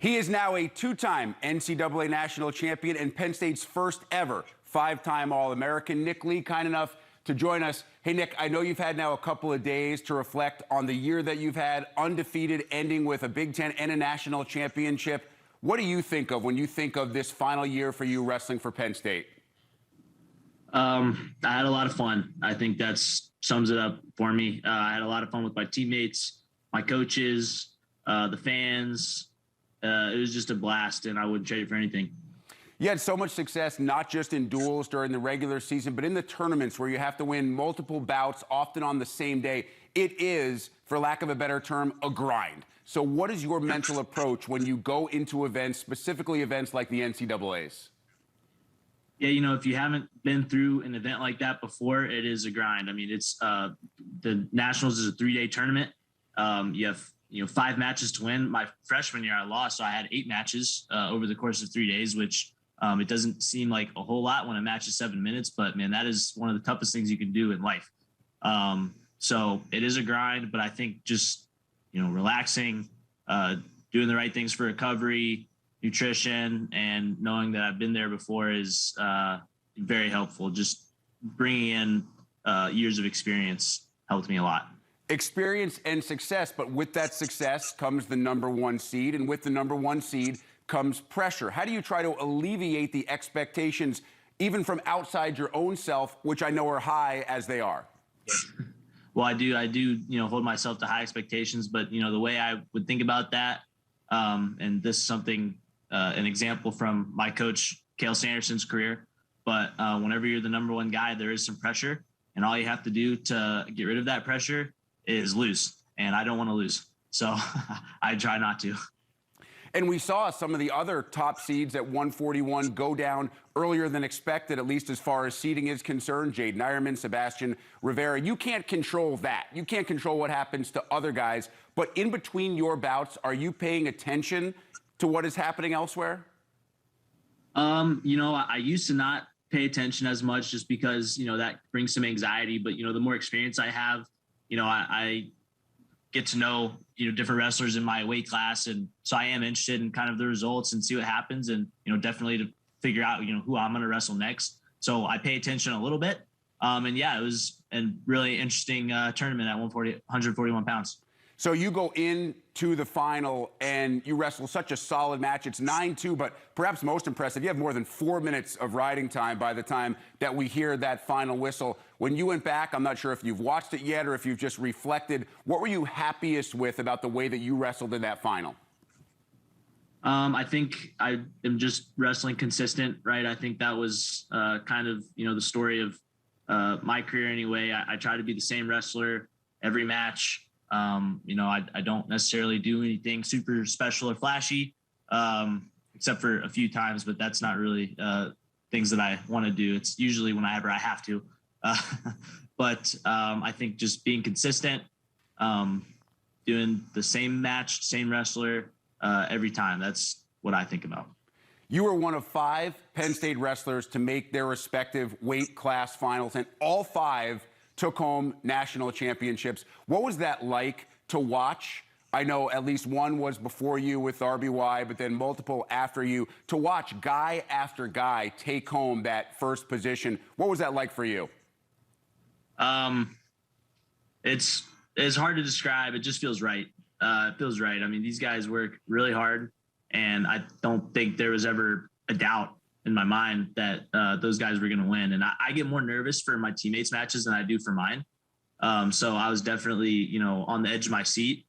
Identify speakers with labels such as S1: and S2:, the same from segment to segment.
S1: He is now a two-time NCAA national champion and Penn State's first ever five-time All-American. Nick Lee, kind enough to join us. Hey, Nick, I know you've had now a couple of days to reflect on the year that you've had, undefeated, ending with a Big Ten and a national championship. What do you think of when you think of this final year for you wrestling for Penn State?
S2: I had a lot of fun. I think that sums it up for me. I had a lot of fun with my teammates, my coaches, the fans. It was just a blast, and I wouldn't trade it for anything.
S1: You had so much success, not just in duels during the regular season, but in the tournaments where you have to win multiple bouts, often on the same day. It is, for lack of a better term, a grind. So what is your mental approach when you go into events, specifically events like the NCAAs?
S2: Yeah, you know, if you haven't been through an event like that before, it is a grind. I mean, it's the Nationals is a 3-day tournament. You have 5 matches to win. My freshman year, I lost, so I had 8 matches over the course of 3 days, which it doesn't seem like a whole lot when a match is 7 minutes, but man, that is one of the toughest things you can do in life. So it is a grind, but I think just, relaxing, doing the right things for recovery, nutrition, and knowing that I've been there before is very helpful. Just bringing in years of experience helped me a lot.
S1: Experience and success, but with that success comes the #1 seed, and with the #1 seed comes pressure. How do you try to alleviate the expectations, even from outside your own self, which I know are high as they are?
S2: Well, I do, hold myself to high expectations, but, the way I would think about that, and this is something, an example from my coach, Cale Sanderson's career, but whenever you're the #1 guy, there is some pressure, and all you have to do to get rid of that pressure is lose, and I don't want to lose, so I try not to.
S1: And we saw some of the other top seeds at 141 go down earlier than expected, at least as far as seeding is concerned. Jade Nyerman, Sebastian Rivera. You can't control that. You can't control what happens to other guys. But in between your bouts, are you paying attention to what is happening elsewhere?
S2: I used to not pay attention as much just because, that brings some anxiety. But, the more experience I have, I get to know, different wrestlers in my weight class. And so I am interested in kind of the results and see what happens, and, definitely to figure out, who I'm going to wrestle next. So I pay attention a little bit. And yeah, it was a really interesting tournament at 141 pounds.
S1: So you go into the final and you wrestle such a solid match. It's 9-2, but perhaps most impressive, you have more than 4 minutes of riding time by the time that we hear that final whistle. When you went back, I'm not sure if you've watched it yet or if you've just reflected, what were you happiest with about the way that you wrestled in that final?
S2: I think I am just wrestling consistent, right? I think that was kind of, the story of my career anyway. I try to be the same wrestler every match. I don't necessarily do anything super special or flashy, except for a few times, but that's not really things that I want to do. It's usually whenever I have to. But I think just being consistent, doing the same match, same wrestler every time. That's what I think about.
S1: You were one of 5 Penn State wrestlers to make their respective weight class finals, and all 5 took home national championships. What was that like to watch? I know at least one was before you with RBY, but then multiple after you. To watch guy after guy take home that first position, what was that like for you?
S2: It's hard to describe. It just feels right. It feels right. I mean, these guys work really hard, and I don't think there was ever a doubt in my mind that those guys were going to win. And I get more nervous for my teammates' matches than I do for mine. So I was definitely, on the edge of my seat.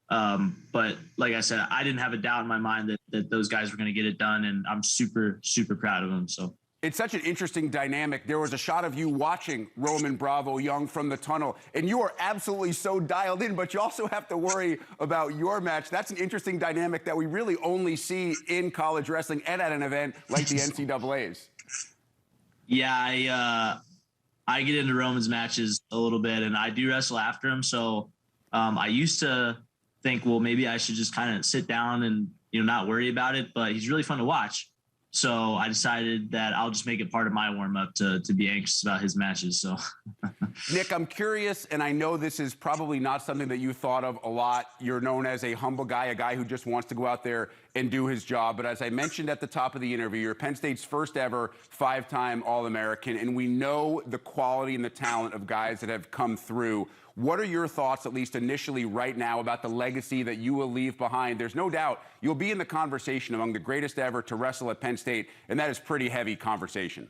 S2: But like I said, I didn't have a doubt in my mind that those guys were going to get it done. And I'm super, super proud of them. So
S1: it's such an interesting dynamic. There was a shot of you watching Roman Bravo Young from the tunnel, and you are absolutely so dialed in, but you also have to worry about your match. That's an interesting dynamic that we really only see in college wrestling and at an event like the NCAAs.
S2: Yeah, I get into Roman's matches a little bit, and I do wrestle after him. So I used to think, well, maybe I should just kind of sit down and, not worry about it, but he's really fun to watch. So I decided that I'll just make it part of my warm up to be anxious about his matches. So,
S1: Nick, I'm curious, and I know this is probably not something that you thought of a lot. You're known as a humble guy, a guy who just wants to go out there and do his job. But as I mentioned at the top of the interview, you're Penn State's first ever 5-time All-American, and we know the quality and the talent of guys that have come through. What are your thoughts, at least initially right now, about the legacy that you will leave behind? There's no doubt you'll be in the conversation among the greatest ever to wrestle at Penn State, and that is pretty heavy conversation.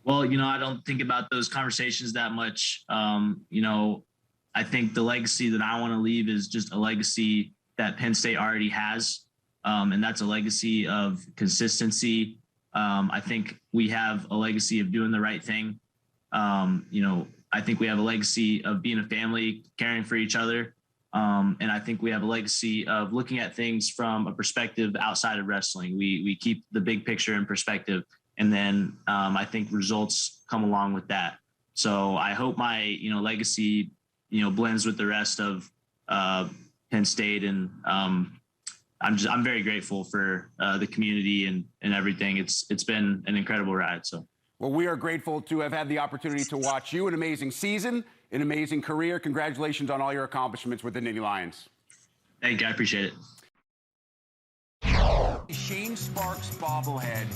S2: Well, I don't think about those conversations that much. I think the legacy that I want to leave is just a legacy that Penn State already has, and that's a legacy of consistency. I think we have a legacy of doing the right thing. I think we have a legacy of being a family, caring for each other. And I think we have a legacy of looking at things from a perspective outside of wrestling. We keep the big picture in perspective. And then I think results come along with that. So I hope my, legacy, blends with the rest of Penn State. And I'm very grateful for the community and everything. It's been an incredible ride. So.
S1: Well, we are grateful to have had the opportunity to watch you. An amazing season, an amazing career. Congratulations on all your accomplishments with the Nittany Lions.
S2: Thank you. I appreciate it.
S1: Shane Sparks bobblehead.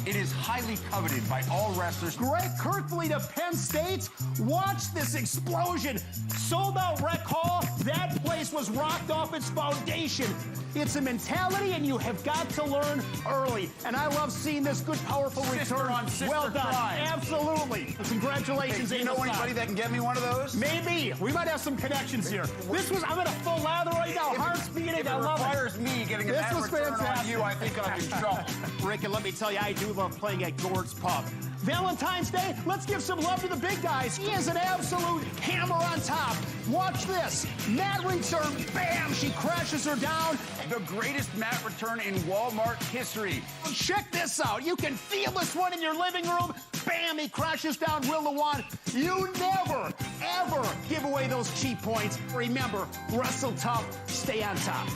S1: It is highly coveted by all wrestlers.
S3: Greg Kirkfleet of Penn State. Watch this explosion. Sold out Rec Hall. That place was rocked off its foundation. It's a mentality, and you have got to learn early. And I love seeing this good, powerful return. Well done.
S1: Cry.
S3: Absolutely. Congratulations.
S1: Hey, do you know anybody that can get me one of those?
S3: Maybe. We might have some connections here. I'm in a full lather right now. Heart's beating.
S1: If it requires me getting a bad return on you, I think I'm in trouble.
S3: Rick, and let me tell you, I do love playing at Gord's Pub. Valentine's Day, let's give some love to the big guys. He is an absolute hammer on top. Watch this. Mat return, bam, she crashes her down.
S1: The greatest mat return in Walmart history.
S3: Check this out. You can feel this one in your living room. Bam, he crashes down Will Lewan. You never, ever give away those cheap points. Remember, wrestle tough, stay on top.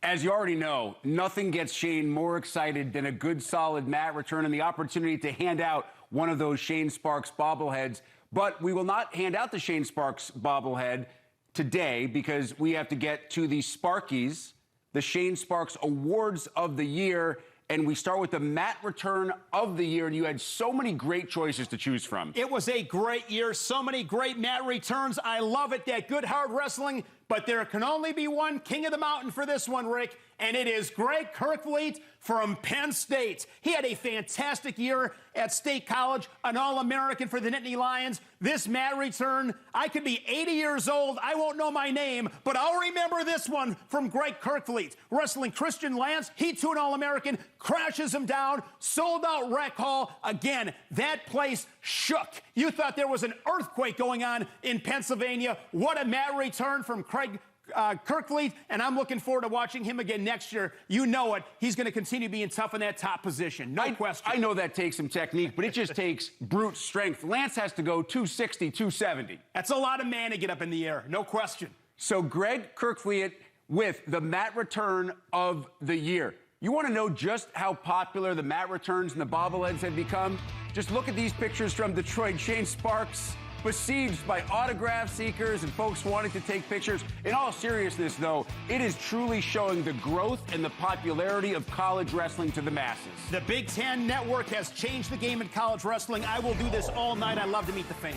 S1: As you already know, nothing gets Shane more excited than a good, solid mat return and the opportunity to hand out one of those Shane Sparks bobbleheads. But we will not hand out the Shane Sparks bobblehead today because we have to get to the Sparkies, the Shane Sparks Awards of the Year. And we start with the mat return of the year, and you had so many great choices to choose from.
S3: It was a great year. So many great mat returns. I love it, that good, hard wrestling. But there can only be one king of the mountain for this one, Rick, and it is Greg Kirkfleet from Penn State. He had a fantastic year at State College, an All-American for the Nittany Lions. This mat return, I could be 80 years old, I won't know my name, but I'll remember this one from Greg Kirkfleet. Wrestling Christian Lance, he too an All-American, crashes him down, sold out Rec Hall. Again, that place shook. You thought there was an earthquake going on in Pennsylvania. What a mat return from Greg Kirkfleet, and I'm looking forward to watching him again next year. You know it. He's going to continue being tough in that top position. No question.
S1: I know that takes some technique, but it just takes brute strength. Lance has to go 260, 270.
S3: That's a lot of man to get up in the air. No question.
S1: So Greg Kirkfleet with the mat return of the year. You want to know just how popular the mat returns and the bobbleheads have become? Just look at these pictures from Detroit. Shane Sparks besieged by autograph seekers and folks wanting to take pictures. In all seriousness, though, it is truly showing the growth and the popularity of college wrestling to the masses.
S3: The Big Ten Network has changed the game in college wrestling. I will do this all night. I love to meet the fans.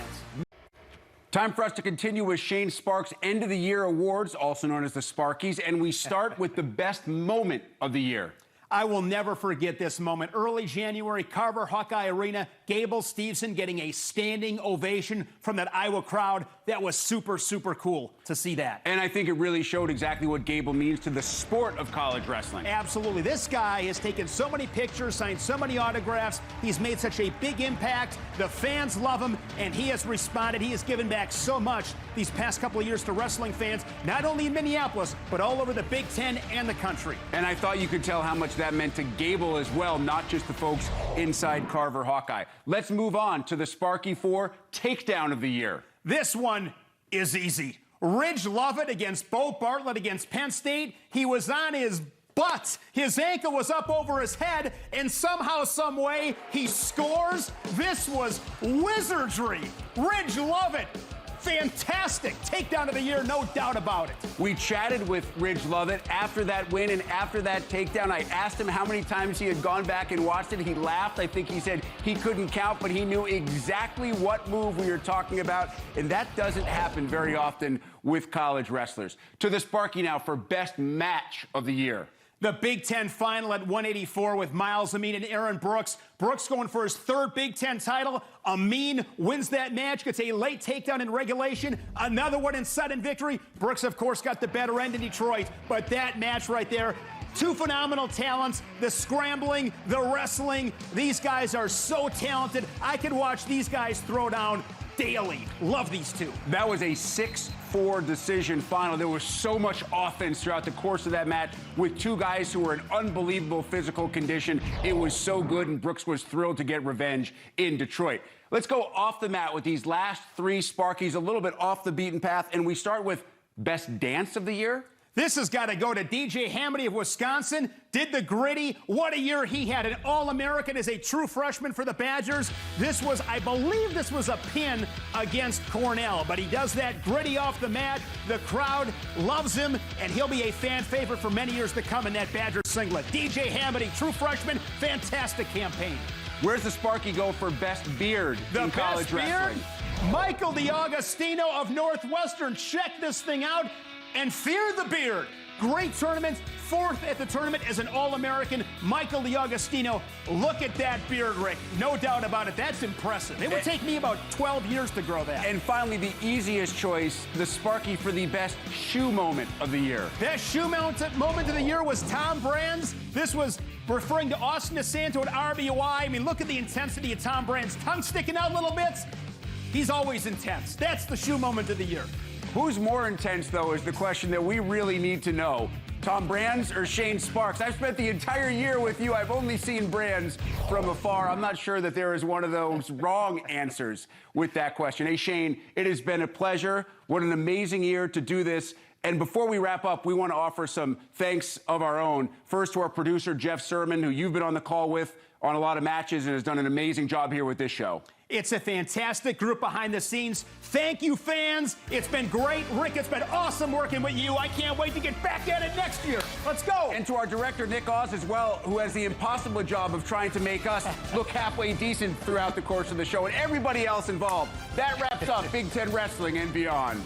S1: Time for us to continue with Shane Sparks' End of the Year Awards, also known as the Sparkies, and we start with the best moment of the year.
S3: I will never forget this moment. Early January, Carver Hawkeye Arena, Gable Steveson getting a standing ovation from that Iowa crowd. That was super, super cool to see that.
S1: And I think it really showed exactly what Gable means to the sport of college wrestling.
S3: Absolutely. This guy has taken so many pictures, signed so many autographs. He's made such a big impact. The fans love him, and he has responded. He has given back so much these past couple of years to wrestling fans, not only in Minneapolis, but all over the Big Ten and the country.
S1: And I thought you could tell how much that meant to Gable as well, not just the folks inside Carver Hawkeye. Let's move on to the Sparky 4 Takedown of the Year.
S3: This one is easy. Ridge Lovett against Bo Bartlett against Penn State. He was on his butt. His ankle was up over his head, and somehow, some way, he scores. This was wizardry. Ridge Lovett, fantastic takedown of the year, no doubt about it.
S1: We chatted with Ridge Lovett after that win and after that takedown. I asked him how many times he had gone back and watched it. He laughed. I think he said he couldn't count, but he knew exactly what move we were talking about, and that doesn't happen very often with college wrestlers. To the Sparky now for best match of the year.
S3: The Big Ten final at 184 with Miles Amin and Aaron Brooks. Brooks going for his third Big Ten title. Amin wins that match, gets a late takedown in regulation, another one in sudden victory. Brooks, of course, got the better end in Detroit, but that match right there, two phenomenal talents, the scrambling, the wrestling. These guys are so talented. I could watch these guys throw down daily. Love these two.
S1: That was a 6-4 decision final. There was so much offense throughout the course of that match with two guys who were in unbelievable physical condition. It was so good, and Brooks was thrilled to get revenge in Detroit. Let's go off the mat with these last three Sparkies, a little bit off the beaten path, and we start with best dance of the year.
S3: This has got to go to DJ Hamady of Wisconsin. Did the gritty. What a year he had. An All-American as a true freshman for the Badgers. This was, I believe this was a pin against Cornell, but he does that gritty off the mat. The crowd loves him, and he'll be a fan favorite for many years to come in that Badgers singlet. DJ Hamady, true freshman, fantastic campaign.
S1: Where's the Sparky go for best beard in college wrestling?
S3: Michael D'Agostino of Northwestern. Check this thing out. And fear the beard. Great tournament. Fourth at the tournament as an All-American. Michael D'Agostino. Look at that beard, Rick. No doubt about it. That's impressive. It would take me about 12 years to grow that.
S1: And finally, the easiest choice, the Sparky for the best shoe moment of the year.
S3: Best shoe moment of the year was Tom Brand's. This was referring to Austin DeSanto at RBY. I mean, look at the intensity of Tom Brand's tongue sticking out little bits. He's always intense. That's the shoe moment of the year.
S1: Who's more intense, though, is the question that we really need to know. Tom Brands or Shane Sparks? I've spent the entire year with you. I've only seen Brands from afar. I'm not sure that there is one of those wrong answers with that question. Hey, Shane, it has been a pleasure. What an amazing year to do this. And before we wrap up, we want to offer some thanks of our own. First to our producer, Jeff Sermon, who you've been on the call with on a lot of matches and has done an amazing job here with this show.
S3: It's a fantastic group behind the scenes. Thank you, fans. It's been great. Rick, it's been awesome working with you. I can't wait to get back at it next year. Let's go.
S1: And to our director, Nick Oz, as well, who has the impossible job of trying to make us look halfway decent throughout the course of the show, and everybody else involved. That wraps up Big Ten Wrestling and beyond.